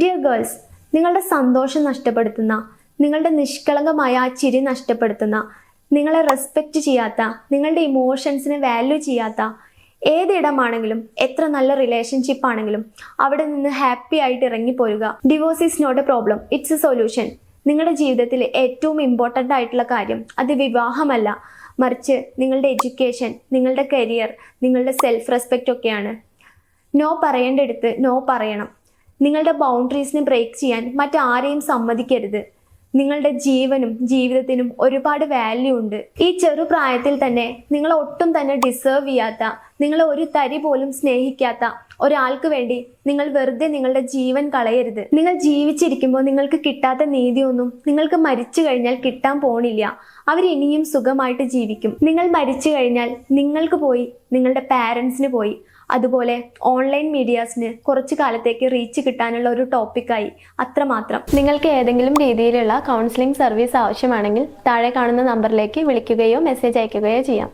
Dear girls, നിങ്ങളുടെ സന്തോഷം നഷ്ടപ്പെടുത്തുന്ന, നിങ്ങളുടെ നിഷ്കളങ്കമായ ആ ചിരി നഷ്ടപ്പെടുത്തുന്ന, നിങ്ങളെ റെസ്പെക്റ്റ് ചെയ്യാത്ത, നിങ്ങളുടെ ഇമോഷൻസിനെ വാല്യൂ ചെയ്യാത്ത ഏതിടമാണെങ്കിലും, എത്ര നല്ല റിലേഷൻഷിപ്പ് ആണെങ്കിലും അവിടെ നിന്ന് ഹാപ്പി ആയിട്ട് ഇറങ്ങിപ്പോരുക. Divorce is not a problem, it's a solution. നിങ്ങളുടെ ജീവിതത്തിൽ ഏറ്റവും ഇമ്പോർട്ടൻ്റ് ആയിട്ടുള്ള കാര്യം അത് വിവാഹമല്ല, മറിച്ച് നിങ്ങളുടെ എഡ്യൂക്കേഷൻ, നിങ്ങളുടെ കരിയർ, നിങ്ങളുടെ സെൽഫ് റെസ്പെക്റ്റ് ഒക്കെയാണ്. നോ പറയേണ്ടടുത്ത് നോ പറയണം. നിങ്ങളുടെ ബൗണ്ടറീസിനെ ബ്രേക്ക് ചെയ്യാൻ മറ്റാരെയും സമ്മതിക്കരുത്. നിങ്ങളുടെ ജീവനും ജീവിതത്തിനും ഒരുപാട് വാല്യൂ ഉണ്ട്. ഈ ചെറുപ്രായത്തിൽ തന്നെ നിങ്ങൾ ഒട്ടും തന്നെ ഡിസേർവ് ചെയ്യാത്ത, നിങ്ങളെ ഒരു തരി പോലും സ്നേഹിക്കാത്ത ഒരാൾക്ക് വേണ്ടി നിങ്ങൾ വെറുതെ നിങ്ങളുടെ ജീവൻ കളയരുത്. നിങ്ങൾ ജീവിച്ചിരിക്കുമ്പോൾ നിങ്ങൾക്ക് കിട്ടാത്ത നീതിയൊന്നും നിങ്ങൾക്ക് മരിച്ചു കഴിഞ്ഞാൽ കിട്ടാൻ പോണില്ല. അവർ ഇനിയും സുഖമായിട്ട് ജീവിക്കും. നിങ്ങൾ മരിച്ചു കഴിഞ്ഞാൽ നിങ്ങൾക്ക് പോയി, നിങ്ങളുടെ പാരൻസിന് പോയി. അതുപോലെ ഓൺലൈൻ മീഡിയാസിന് കുറച്ചു കാലത്തേക്ക് റീച്ച് കിട്ടാനുള്ള ഒരു ടോപ്പിക്കായി, അത്രമാത്രം. നിങ്ങൾക്ക് ഏതെങ്കിലും രീതിയിലുള്ള കൗൺസിലിംഗ് സർവീസ് ആവശ്യമാണെങ്കിൽ താഴെ കാണുന്ന നമ്പറിലേക്ക് വിളിക്കുകയോ മെസ്സേജ് അയക്കുകയോ ചെയ്യാം.